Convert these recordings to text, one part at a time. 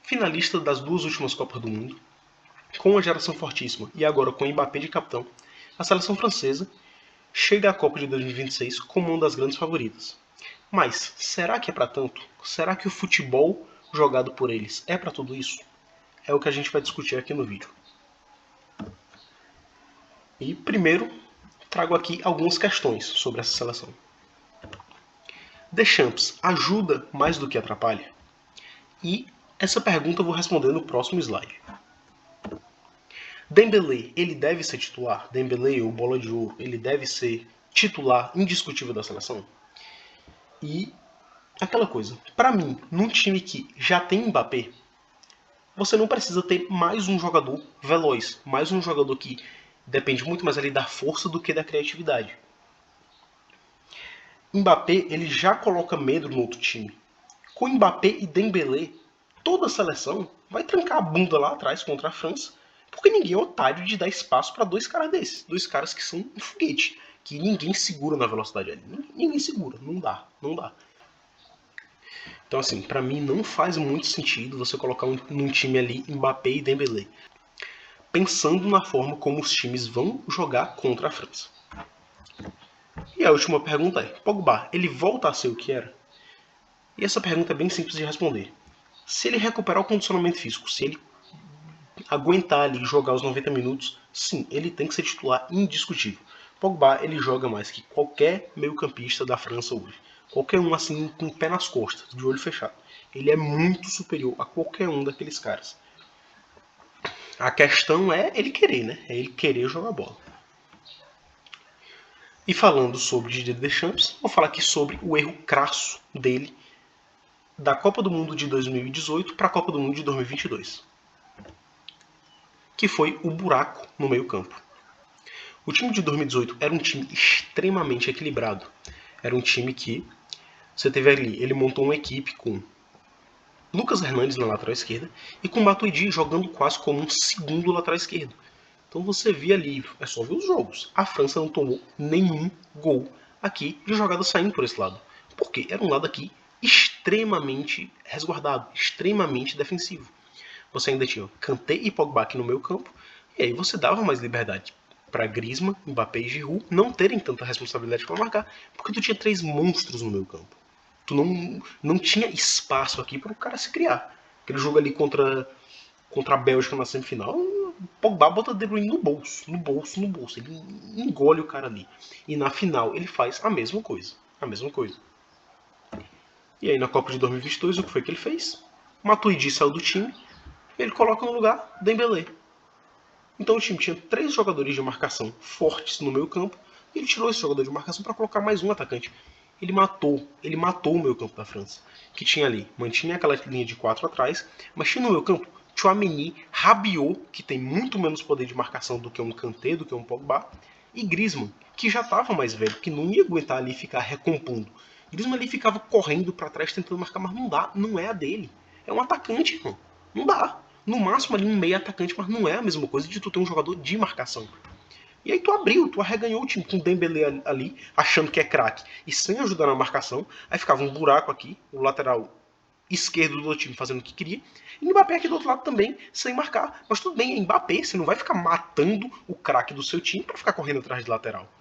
finalista das duas últimas Copas do Mundo, com uma geração fortíssima e agora com Mbappé de capitão, a seleção francesa chega à Copa de 2026 como uma das grandes favoritas. Mas será que é para tanto? Será que o futebol jogado por eles é para tudo isso? É o que a gente vai discutir aqui no vídeo. E primeiro, trago aqui algumas questões sobre essa seleção. Deschamps ajuda mais do que atrapalha? E essa pergunta eu vou responder no próximo slide. Dembélé, ele deve ser titular? Dembélé, ou Bola de Ouro, ele deve ser titular indiscutível da seleção? E aquela coisa, para mim, num time que já tem Mbappé, você não precisa ter mais um jogador veloz, mais um jogador que depende muito mais ali da força do que da criatividade. Mbappé, ele já coloca medo no outro time. Com Mbappé e Dembélé, toda a seleção vai trancar a bunda lá atrás contra a França, porque ninguém é otário de dar espaço para dois caras desses. Dois caras que são um foguete, que ninguém segura na velocidade ali. Ninguém segura, não dá. Então assim, para mim não faz muito sentido você colocar num time ali Mbappé e Dembélé, pensando na forma como os times vão jogar contra a França. E a última pergunta é, Pogba, ele volta a ser o que era? E essa pergunta é bem simples de responder. Se ele recuperar o condicionamento físico, se ele aguentar ali jogar os 90 minutos, sim, ele tem que ser titular indiscutível. Pogba, ele joga mais que qualquer meio-campista da França hoje. Qualquer um assim com o pé nas costas, de olho fechado. Ele é muito superior a qualquer um daqueles caras. A questão é ele querer, né? É ele querer jogar bola. E falando sobre Didier Deschamps, vou falar aqui sobre o erro crasso dele da Copa do Mundo de 2018 para a Copa do Mundo de 2022. Que foi o buraco no meio-campo. O time de 2018 era um time extremamente equilibrado. Era um time que você teve ali, ele montou uma equipe com Lucas Hernandes na lateral esquerda e com Matuidi jogando quase como um segundo lateral esquerdo. Então você via ali, é só ver os jogos. A França não tomou nenhum gol aqui de jogada saindo por esse lado. Porque era um lado aqui extremamente resguardado, extremamente defensivo. Você ainda tinha Kanté e Pogba aqui no meio campo, e aí você dava mais liberdade para Griezmann, Mbappé e Giroud não terem tanta responsabilidade para marcar, porque tu tinha três monstros no meio campo. Tu não tinha espaço aqui para o cara se criar. Aquele jogo ali contra a Bélgica na semifinal, o Pogba bota De Bruyne no bolso. Ele engole o cara ali. E na final ele faz a mesma coisa. E aí na Copa de 2022, o que foi que ele fez? Matuidi saiu do time, ele coloca no lugar Dembélé. Então o time tinha três jogadores de marcação fortes no meio campo, e ele tirou esse jogador de marcação para colocar mais um atacante. Ele matou o meio campo da França, que tinha ali, mantinha aquela linha de 4 atrás, mas tinha no meio campo Tchouaméni, Rabiot, que tem muito menos poder de marcação do que um Kanté, do que um Pogba, e Griezmann, que já estava mais velho, que não ia aguentar ali ficar recompondo. Griezmann ali ficava correndo para trás tentando marcar, mas não dá, não é a dele. É um atacante, irmão. Não dá. No máximo ali um meio atacante, mas não é a mesma coisa de tu ter um jogador de marcação. E aí tu arreganhou o time com o Dembélé ali, achando que é craque, e sem ajudar na marcação, aí ficava um buraco aqui, o lateral esquerdo do time fazendo o que queria, e o Mbappé aqui do outro lado também, sem marcar. Mas tudo bem, é Mbappé, você não vai ficar matando o craque do seu time para ficar correndo atrás de lateral.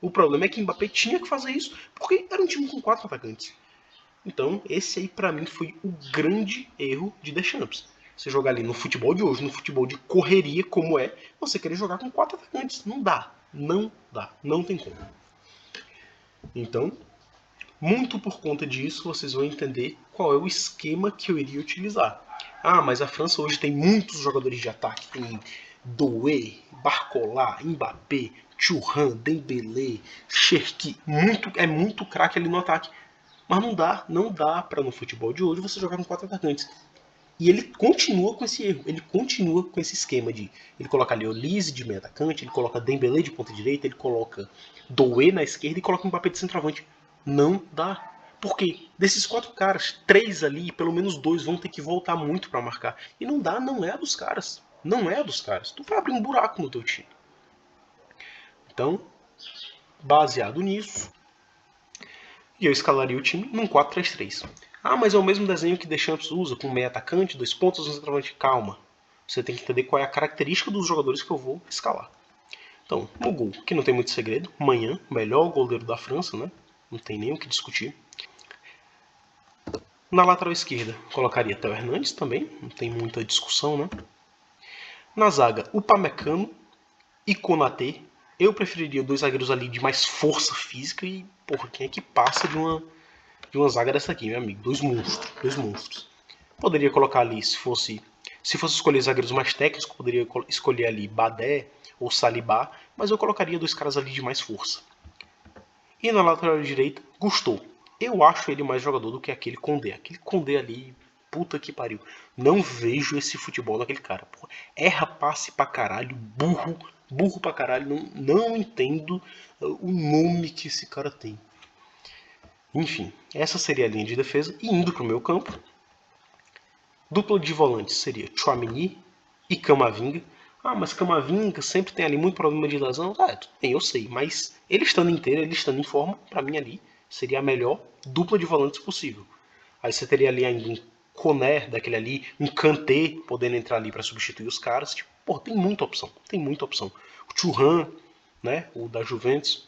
O problema é que o Mbappé tinha que fazer isso, porque era um time com 4 atacantes. Então, esse aí pra mim foi o grande erro de Deschamps. Você jogar ali no futebol de hoje, no futebol de correria como é, você querer jogar com 4 atacantes. Não dá. Não tem como. Então, muito por conta disso, vocês vão entender qual é o esquema que eu iria utilizar. Ah, mas a França hoje tem muitos jogadores de ataque. Tem Doué, Barcola, Mbappé, Thuram, Dembélé, Cherki. É muito craque ali no ataque. Mas não dá para no futebol de hoje você jogar com 4 atacantes. E ele continua com esse erro, ele continua com esse esquema de... Ele coloca ali Olise de meio atacante, ele coloca Dembélé de ponta direita, ele coloca Doué na esquerda e coloca um Mbappé de centroavante. Não dá. Por quê? Desses 4 caras, 3 ali, pelo menos 2 vão ter que voltar muito para marcar. E não dá, não é a dos caras. Não é a dos caras. Tu vai abrir um buraco no teu time. Então, baseado nisso, e eu escalaria o time num 4-3-3. Ah, mas é o mesmo desenho que Deschamps usa, com meio atacante, 2 pontos, um centroavante. Calma. Você tem que entender qual é a característica dos jogadores que eu vou escalar. Então, no gol, que não tem muito segredo, Maignan, melhor goleiro da França, né? Não tem nem o que discutir. Na lateral esquerda, colocaria Theo Hernandes também, não tem muita discussão, né? Na zaga, Upamecano e Konaté. Eu preferiria 2 zagueiros ali de mais força física e, porra, quem é que passa de uma zaga dessa aqui, meu amigo? 2 monstros, 2 monstros. Poderia colocar ali, se fosse escolher zagueiros mais técnicos, poderia escolher ali Badé ou Saliba, mas eu colocaria 2 caras ali de mais força. E na lateral direita, Gusto. Eu acho ele mais jogador do que aquele Condé. Aquele Condé ali, puta que pariu. Não vejo esse futebol daquele cara. Porra, erra passe pra caralho, burro pra caralho. Não entendo o nome que esse cara tem. Enfim, essa seria a linha de defesa. E indo pro meu campo, dupla de volantes seria Tchouaméni e Camavinga. Ah, mas Camavinga sempre tem ali muito problema de lesão. Ah, tudo bem, eu sei. Mas ele estando inteiro, ele estando em forma, pra mim ali seria a melhor dupla de volantes possível. Aí você teria ali ainda um Koné daquele ali, um Kanté podendo entrar ali para substituir os caras. Tipo, pô, tem muita opção, tem muita opção. O Thuram, né, o da Juventus.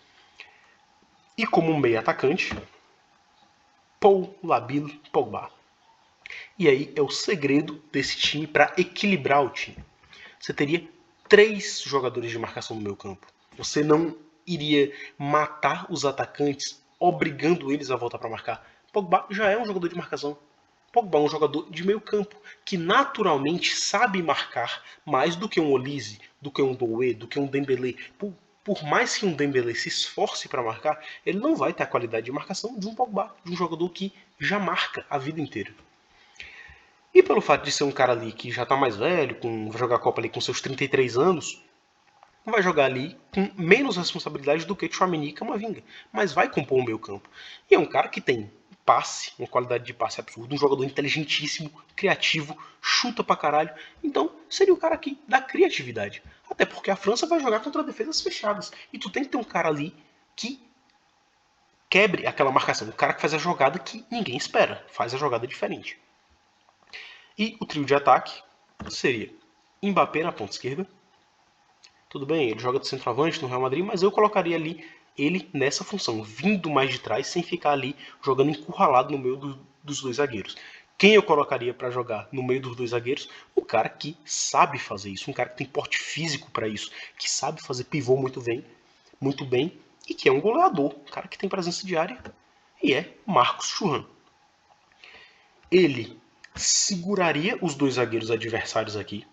E como um meio atacante, Paul Labille Pogba. E aí é o segredo desse time para equilibrar o time. Você teria 3 jogadores de marcação no meio campo. Você não iria matar os atacantes obrigando eles a voltar para marcar. Pogba já é um jogador de marcação. Pogba é um jogador de meio campo que naturalmente sabe marcar mais do que um Olise, do que um Doué, do que um Dembélé. Por mais que um Dembélé se esforce para marcar, ele não vai ter a qualidade de marcação de um Pogba, de um jogador que já marca a vida inteira. E pelo fato de ser um cara ali que já está mais velho, vai jogar a Copa ali com seus 33 anos, vai jogar ali com menos responsabilidade do que Tchouaméni e Camavinga, mas vai compor o meio campo. E é um cara que tem passe, uma qualidade de passe absurda, um jogador inteligentíssimo, criativo, chuta pra caralho. Então seria o cara aqui da criatividade. Até porque a França vai jogar contra defesas fechadas. E tu tem que ter um cara ali que quebre aquela marcação. O cara que faz a jogada que ninguém espera. Faz a jogada diferente. E o trio de ataque seria Mbappé na ponta esquerda. Tudo bem, ele joga de centroavante no Real Madrid, mas eu colocaria ali ele nessa função, vindo mais de trás, sem ficar ali jogando encurralado no meio dos 2 zagueiros. Quem eu colocaria para jogar no meio dos 2 zagueiros? O cara que sabe fazer isso, um cara que tem porte físico para isso, que sabe fazer pivô muito bem, e que é um goleador, um cara que tem presença de área, e é Marcos Thuram. Ele seguraria os 2 zagueiros adversários aqui,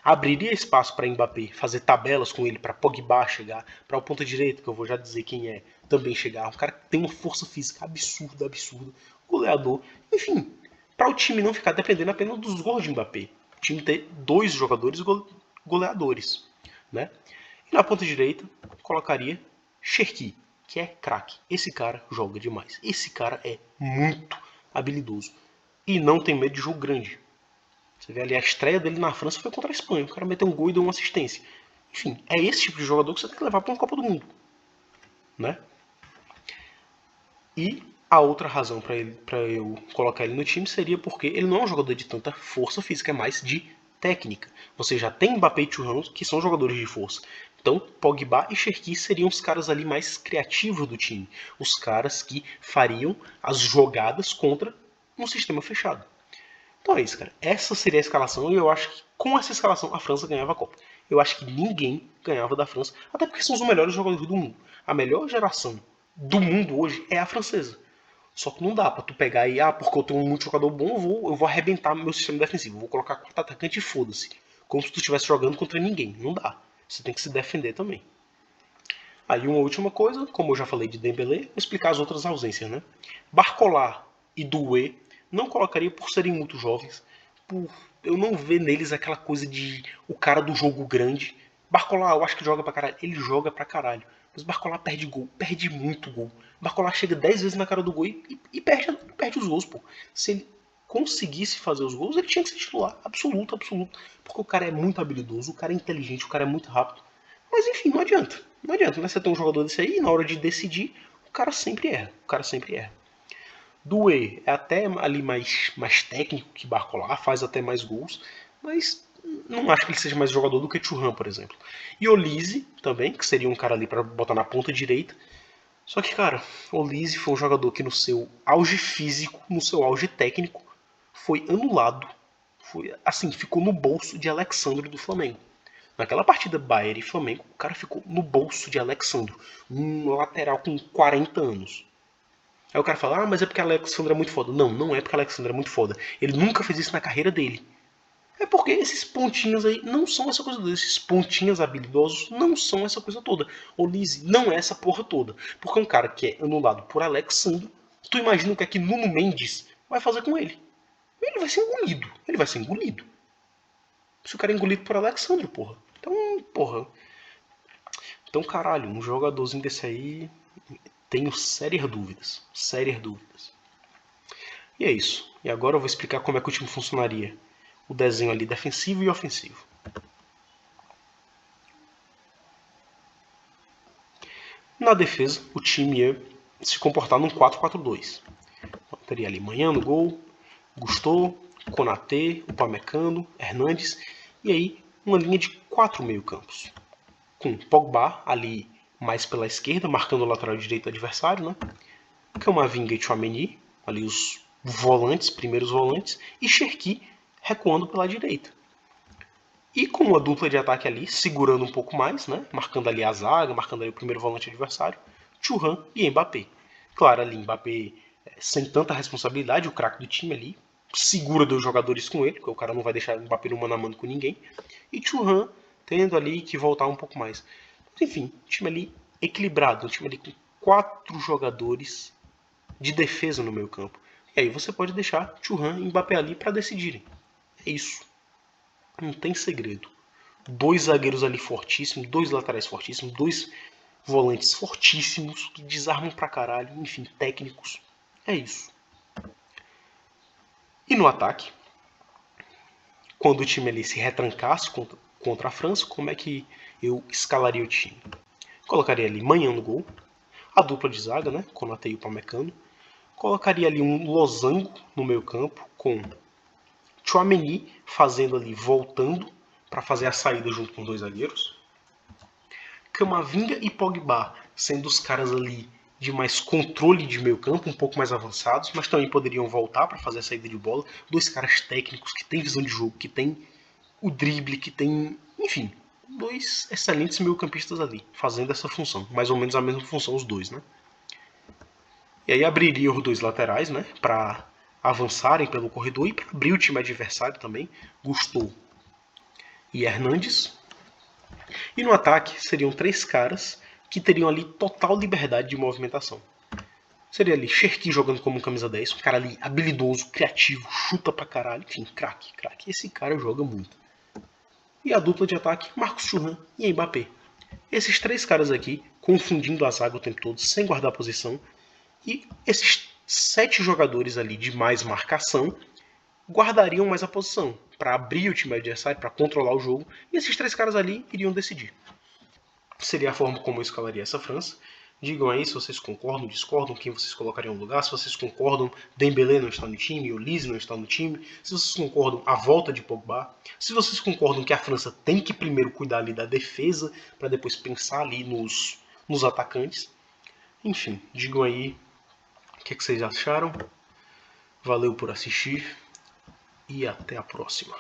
abriria espaço para Mbappé fazer tabelas com ele, para Pogba chegar, para o ponta direita, que eu vou já dizer quem é, também chegar. Um cara que tem uma força física absurda, goleador. Enfim, para o time não ficar dependendo apenas dos gols de Mbappé. O time ter 2 jogadores goleadores. Né? E na ponta direita, colocaria Cherki, que é craque. Esse cara joga demais. Esse cara é muito habilidoso. E não tem medo de jogo grande. Você vê ali, a estreia dele na França foi contra a Espanha. O cara meteu um gol e deu uma assistência. Enfim, é esse tipo de jogador que você tem que levar para uma Copa do Mundo. Né? E a outra razão para eu colocar ele no time seria porque ele não é um jogador de tanta força física, é mais de técnica. Você já tem Mbappé e Thuram, que são jogadores de força. Então, Pogba e Cherki seriam os caras ali mais criativos do time. Os caras que fariam as jogadas contra um sistema fechado. Então é isso, cara. Essa seria a escalação e eu acho que com essa escalação a França ganhava a Copa. Eu acho que ninguém ganhava da França, até porque são os melhores jogadores do mundo. A melhor geração do mundo hoje é a francesa. Só que não dá pra tu pegar e, porque eu tenho um multijogador bom, eu vou arrebentar meu sistema defensivo. Eu vou colocar 4 atacantes e foda-se. Como se tu estivesse jogando contra ninguém. Não dá. Você tem que se defender também. Aí uma última coisa, como eu já falei de Dembélé, vou explicar as outras ausências, né? Barcola e Doué não colocaria por serem muito jovens, por eu não ver neles aquela coisa de o cara do jogo grande. Barcola, eu acho que joga pra caralho. Ele joga pra caralho. Mas Barcola perde gol, perde muito gol. Barcola chega 10 vezes na cara do gol e perde os gols, pô. Se ele conseguisse fazer os gols, ele tinha que ser titular, absoluto. Porque o cara é muito habilidoso, o cara é inteligente, o cara é muito rápido. Mas enfim, não adianta. Não adianta, né? Você ter um jogador desse aí e na hora de decidir, o cara sempre erra. Doué é até ali mais técnico que Barcola, faz até mais gols, mas não acho que ele seja mais jogador do que Thuram, por exemplo. E Olise também, que seria um cara ali para botar na ponta direita. Só que, cara, Olise foi um jogador que no seu auge físico, no seu auge técnico, foi anulado. Foi assim, ficou no bolso de Alexandre do Flamengo. Naquela partida Bayern e Flamengo, o cara ficou no bolso de Alexandre, um lateral com 40 anos. Aí o cara fala, mas é porque Alexandre é muito foda. Não, não é porque Alexandre é muito foda. Ele nunca fez isso na carreira dele. É porque esses pontinhos aí não são essa coisa toda. Esses pontinhos habilidosos não são essa coisa toda. O Lise não é essa porra toda. Porque um cara que é anulado por Alexandre, tu imagina o que é que Nuno Mendes vai fazer com ele? Ele vai ser engolido. Ele vai ser engolido. Se o cara é engolido por Alexandre, porra. Então, porra. Então, caralho, um jogadorzinho desse aí, tenho sérias dúvidas. Sérias dúvidas. E é isso. E agora eu vou explicar como é que o time funcionaria. O desenho ali defensivo e ofensivo. Na defesa, o time ia se comportar num 4-4-2. Teria ali Manhã no gol, Gusto, Konaté, Upamecano, Hernandes e aí uma linha de 4 meio-campos. Com Pogba ali mais pela esquerda, marcando o lateral direito do adversário, né? Camavinga e Tchouaméni, ali os volantes, primeiros volantes, e Cherki recuando pela direita. E com uma dupla de ataque ali, segurando um pouco mais, né? Marcando ali a zaga, marcando ali o primeiro volante adversário, Thuram e Mbappé. Claro, ali Mbappé sem tanta responsabilidade, o craque do time ali, segura dois jogadores com ele, porque o cara não vai deixar o Mbappé no mano a mano com ninguém. E Thuram tendo ali que voltar um pouco mais. Mas, enfim, um time ali equilibrado, um time ali com 4 jogadores de defesa no meio campo. E aí você pode deixar Thuram e Mbappé ali para decidirem. É isso. Não tem segredo. 2 zagueiros ali fortíssimos, 2 laterais fortíssimos, 2 volantes fortíssimos que desarmam pra caralho, enfim, técnicos. É isso. E no ataque, quando o time ali se retrancasse contra a França, como é que eu escalaria o time? Colocaria ali Manhã no gol, a dupla de zaga, né, Konaté e Upamecano. Colocaria ali um losango no meio campo com Tchouaméni fazendo ali, voltando para fazer a saída junto com os 2 zagueiros. Camavinga e Pogba sendo os caras ali de mais controle de meio campo, um pouco mais avançados, mas também poderiam voltar para fazer a saída de bola. 2 caras técnicos que têm visão de jogo, que têm o drible, que tem, enfim, 2 excelentes meio-campistas ali, fazendo essa função, mais ou menos a mesma função os 2, né? E aí abriria os 2 laterais, né, para avançarem pelo corredor e para abrir o time adversário também, Gusto e Hernandes. E no ataque seriam 3 caras que teriam ali total liberdade de movimentação. Seria ali Cherki jogando como camisa 10, um cara ali habilidoso, criativo, chuta pra caralho, enfim, craque, craque. Esse cara joga muito. E a dupla de ataque, Marcos Thuram e Mbappé. Esses 3 caras aqui, confundindo a zaga o tempo todo, sem guardar posição. E esses 7 jogadores ali de mais marcação guardariam mais a posição, para abrir o time adversário, para controlar o jogo. E esses 3 caras ali iriam decidir. Seria a forma como eu escalaria essa França. Digam aí se vocês concordam, discordam, quem vocês colocariam no lugar. Se vocês concordam, Dembélé não está no time, Olise não está no time. Se vocês concordam, a volta de Pogba. Se vocês concordam que a França tem que primeiro cuidar ali da defesa, para depois pensar ali nos atacantes. Enfim, digam aí o que vocês acharam. Valeu por assistir e até a próxima.